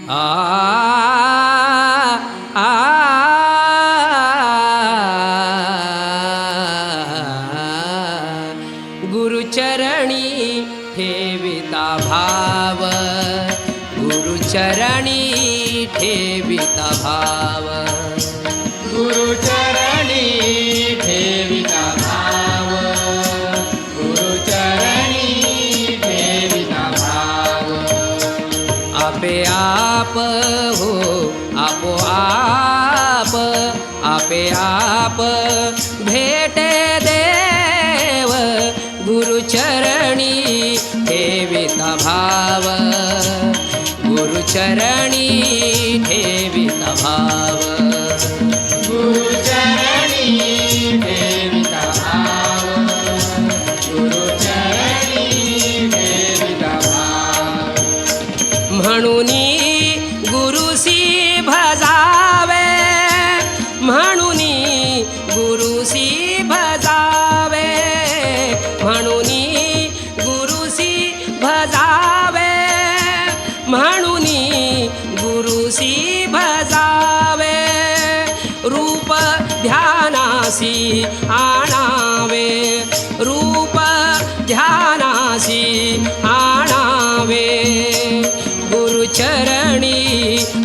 आ आ गुरुचरणी ठेविता भाव, गुरुचरणी ठेविता भाव, गुरुचरणी ठेविता भाव, गुरुचरणी ठेविता भाव. आपे आप हो आपोआप, आपे आप भेटे देव, गुरुचरणी ठेविता भाव, गुरुचरणी ठेविता भाव, गुरुचरणी ठेविता भाव, गुरुचरणी ठेविता भाव. म्हणूनी गुरुसी भजावे, म्हणूनी गुरुसी भजावे, म्हणूनी गुरुसी भजावे, म्हणूनी गुरुसी भजावे. रूप ध्यानासी आणावे, रूप ध्यानासी आणावे, गुरुचरणी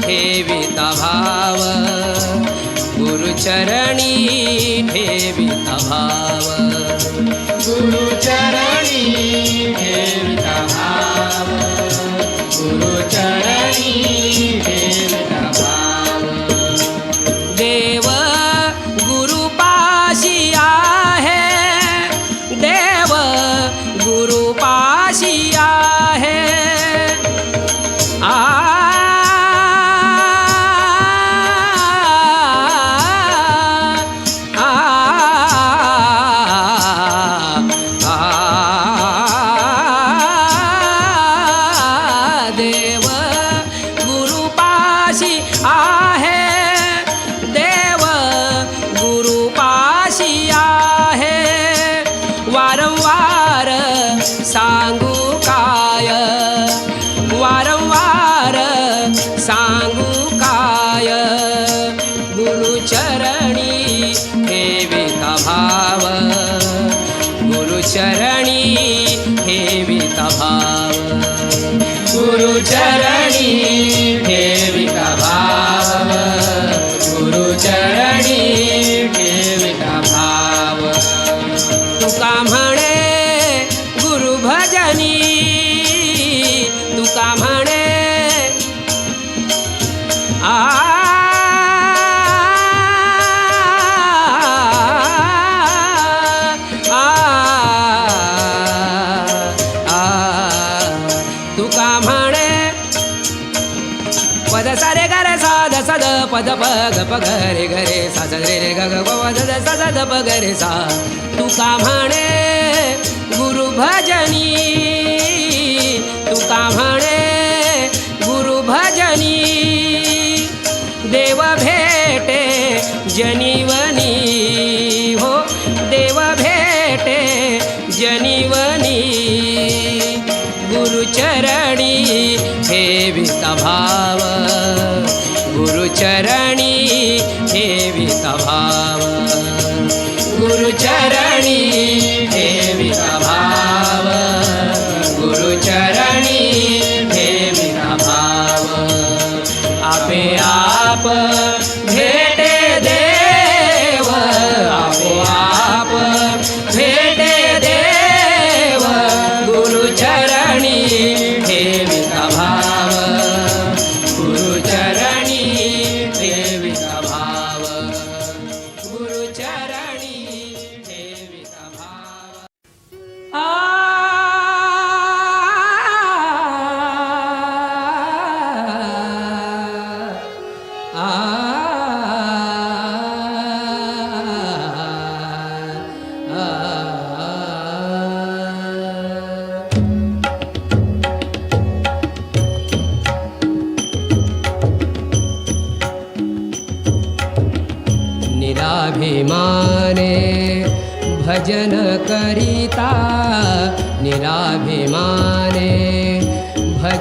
ठेविता भाव, गुरुचरणी ठेविता भाव, गुरुचरणी ठेविता भाव, गुरुचरणी ठेविता भाव. देव गुरुपाशी आहे, देव गुरुपाशी आहे. आ आ देव गुरुपाशी आहे, देव गुरुपाशी आहे. वारंवार सांगू काय, वारंवार सांगू काय, गुरुचरणी ठेविता भाव, गुरुचरणी ठेविता भाव, गुरुचरणी ठेविता भाव, गुरुचरणी ठेविता भाव. तुका म्हणे गुरु भजनी, तुका म्हणे आ तुका म्हणे पद सारे ग रे सा द स द पद प ग प ग रे ग रे सा स रे रे ग ग प प द द स स द प ग रे सा. तुका म्हणे गुरु भजनी, तुका म्हणे गुरु भजनी. देव भेटे जनिवनी हो, देव भेटे जनिवनी, गुरुचरणी ठेविता भाव, गुरुचरणी ठेविता भाव, गुरुचरणी ठेविता भाव, गुरुचरणी ठेविता भाव. आपे आप भेटे देव, आपोआप भेटे देव, गुरुचरणी ठेविता भाव, गुरुचरणी ठेविता भाव, गुरुचरणी ठेविता भाव. आ आ निराभिमाने भजन करिता, निराभिमाने भजन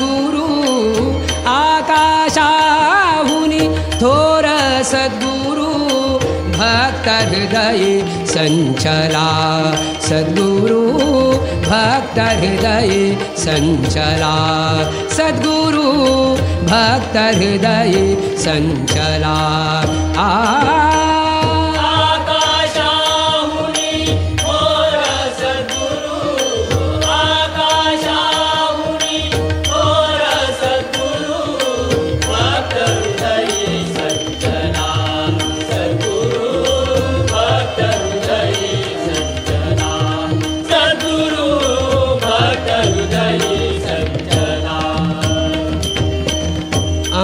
सद्गुरु आकाशाहुनी थोर सद्गुरु भक्त हृदय संचला सद्गुरु भक्त हृदय संचला सद्गुरु भक्त हृदय संचला आकाशाहुनी थोर सद्गुरु आकाशाहुनी थोर सद्गुरु भक्त हृदय संचला सद्गुरु भक्त हृदय संचला सद्गुरु भक्त हृदय संचला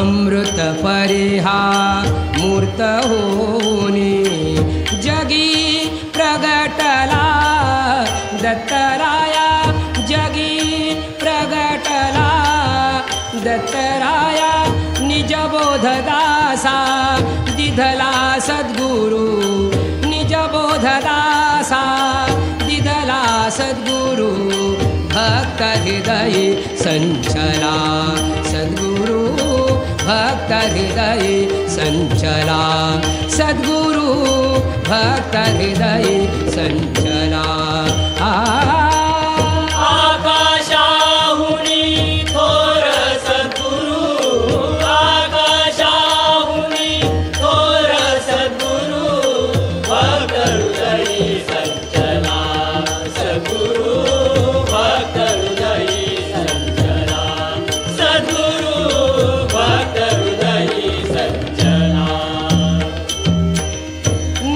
अमृत परिहा मूर्त होनी जगी प्रगटला दत्तराया जगी प्रगटला दत्तराया निज बोधदासा दिधला सद्गुरु निज बोधदासा दिधला सद्गुरु भक्त हृदय संचला सद्गुरु भक्त हृदय संचला सद्गुरु भक्त हृदय संचला आकाशाहुनी थोर सद्गुरु आकाशाहुनी थोर सद्गुरु भक्त हृदय संचला सद्गुरु भक्त हृदय संचला सद्गुरु भक्त हृदय संचला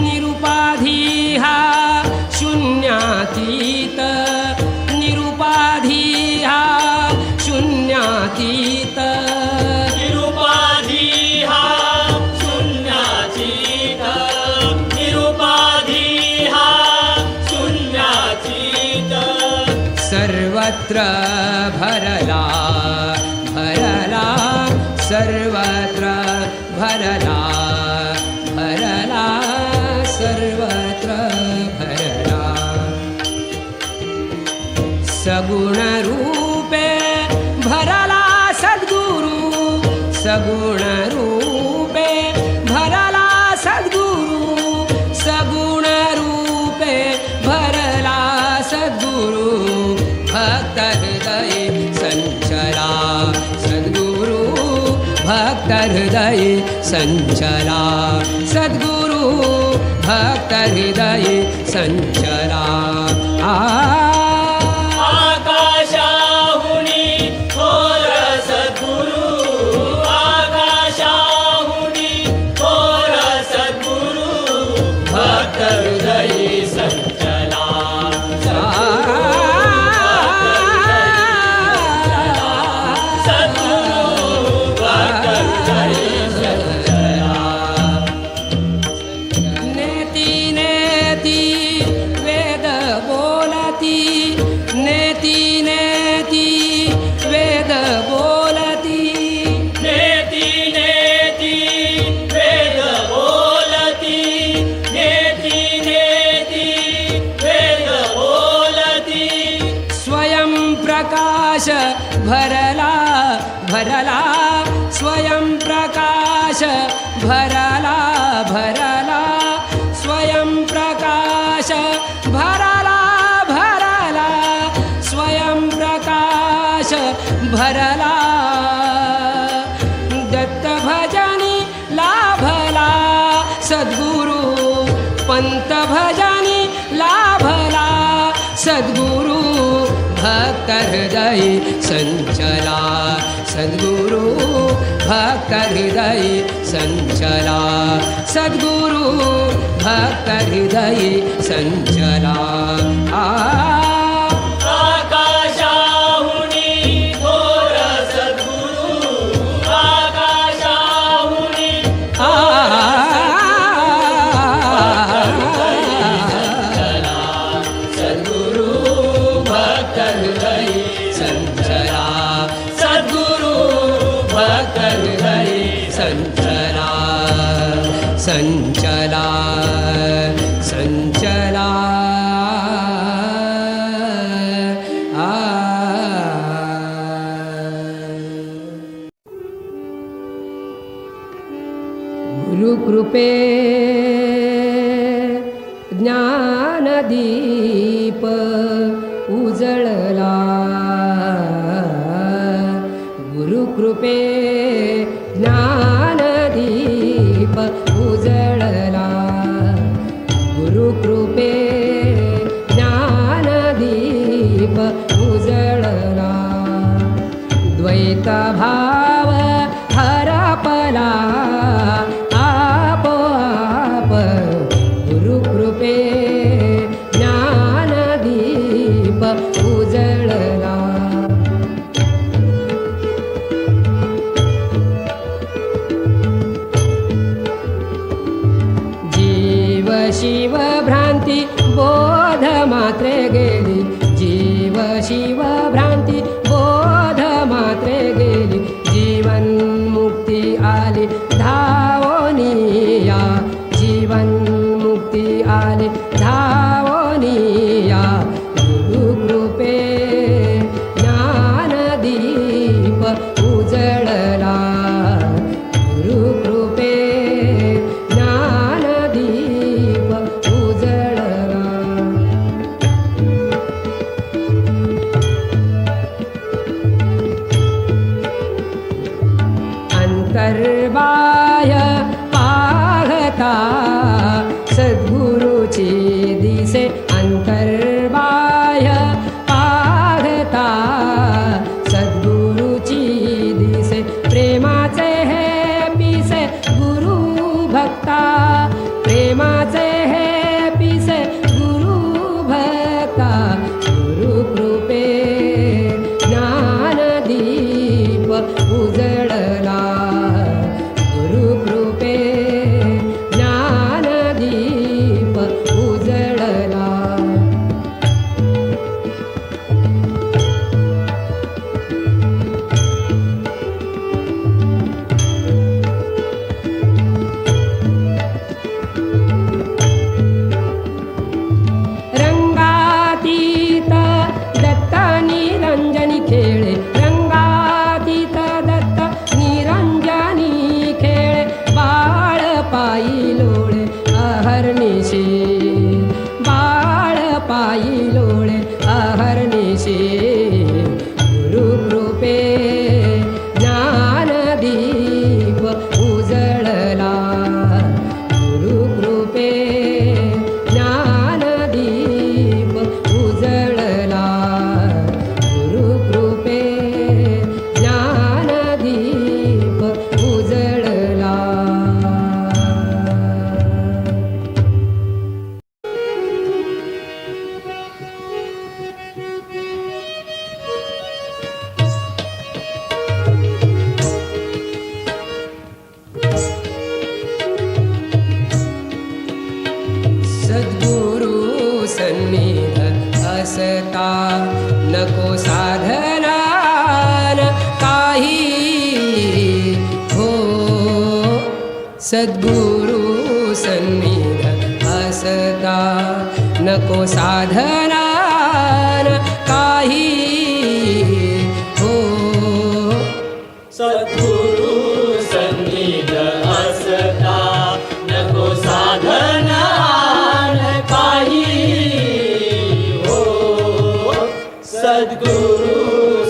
निरुपाधी हा शून्यातीत निरुपाधी हा शून्यातीत निरुपाधी हा शून्यातीत निरुपाधी हा शून्यातीत सर्वत्र भरला भरला सर्वत्र भरला भरला सर्वत्र भरला सगुण रूपे भरला सद्गुरु सगुण रूपे भरला सद्गुरु सगुण रूपे भरला सद्गुरु भक्त हृदय संचला सद्गुरु भक्त हृदय संचला सद्गुरु भक्त हृदय संचला आकाशाहुनी थोर सद्गुरु आकाशाहुनी थोर सद्गुरु भक्त हृदय संचला सद्गुरु भक्त हृदय संचला नेति नेति वेद बोलती नेति नेति वेद बोलती नेति नेति वेद बोलती नेति नेति वेद बोलती स्वयं प्रकाश भरला भरला स्वयं प्रकाश भरला भरला स्वयं प्रकाश भरला भरला स्वयं प्रकाश भरला दत्त भजनी लाभला सद्गुरु पंत भजनी लाभला सद्गुरु भक्त हृदय संचला सद्गुरु भक्त हृदय संचला सद्गुरु भक्त हृदय संचला आकाशाहुनी थोर सद्गुरु आकाशाहुनी सद्गुरु भक्त हृदय संचला सद्गुरु भक्त हृदय संचला संचला संचला गुरुकृपे ज्ञानदीप उजळला गुरुकृपे ज्ञानदीप उजळला गुरुकृपे ज्ञानदीप उजळला द्वैतभाव हरपला आपोआप गुरुकृपे ज्ञानदीप उजळला जीव शिव भ्रांती बोध मात्रे गेली जीव शिव भ्रांती बोध मात्रे गेली जीवन मुक्ती आली धावनिया जीवन मुक्ती आली धावनिया गुरुकृपे ज्ञानदीप उजळला गुरुकृपे ज्ञानदीप उजळला अंतर्बाह्य पाहता सद्गुरुची दिसे अंतर्बाह्य पाहता सद्गुरुची दिसे प्रेमाचे हे पिसे गुरु भक्ता प्रेमाचे हे पिसे गुरु भक्ता गुरुकृपे ज्ञानदीप उजळला गुरुकृपे ज्ञानदीप उजळला रंगातीत दत्त निरंजनी खेळे रंगातीत दत्त निरंजनी खेळे बाळ पायी लोळे अहर्निशे बाळ पायी लोळे अहर्निशे गुरुकृपे ज्ञानदीप उजळला गुरुकृपे ज्ञानदीप उजळला गुरुकृपे ज्ञानदीप उजळला सद्गुरु सन्निध असता नको साधना न काही हो सद्गुरु सन्निध असता नको साधना न काही हो सद्गुरु सन्निध असता नको साधना न काही हो सद्गुरु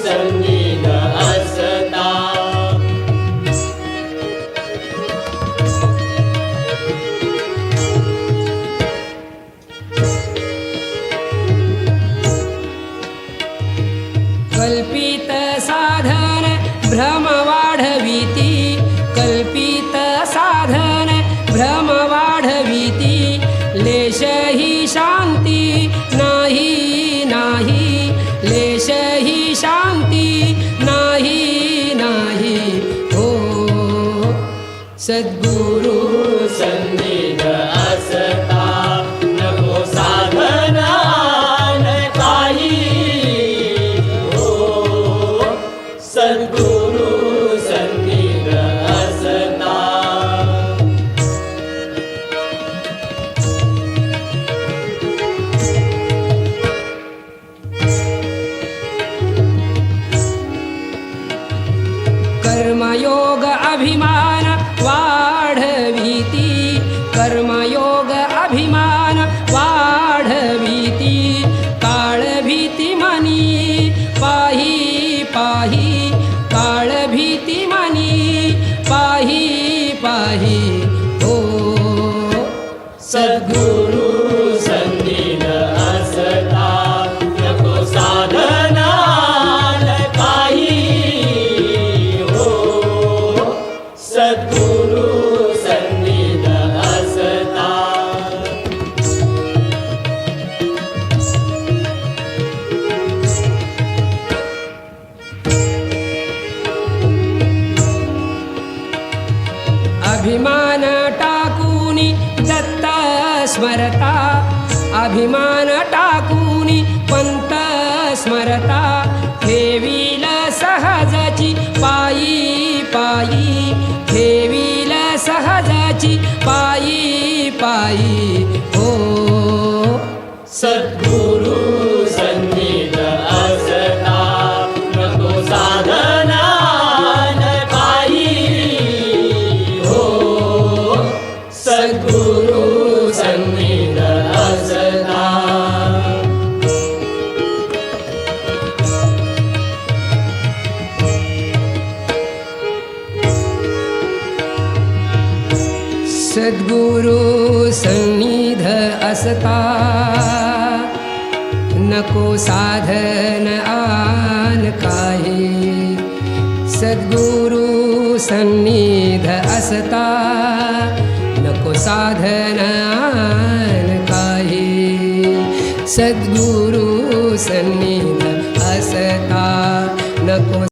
सन्निध असता कल्पित साधन भ्रम वाढविती कल्पित साधन भ्रम वाढविती लेश ही शांती नाही नाही लेश ही शांती नाही नाही हो सद्गुरु सन्निध असता नको साधना न काही हो सद्गुरु सन्निध असता कर्मयोग अभिमान वाढविती भीती मनी पाही पाही हो सद्गुरु सन्निध असता नको साधना न काही हो सद्गुरु सन्निध असता अभिमान टाकूनी दत्त स्मरता अभिमान टाकूनी पंत स्मरता ठेवील सहजाची पायी पायी ठेवील सहजाची पायी पायी हो सद्गुरु सन्निध असता नको साधना न काही हो सद्गुरु सन्निध असता सद्गुरु सन्निध असता नको साधन आन काही सद्गुरु सन्निध असता नको साधन आन काही सद्गुरु सन्निध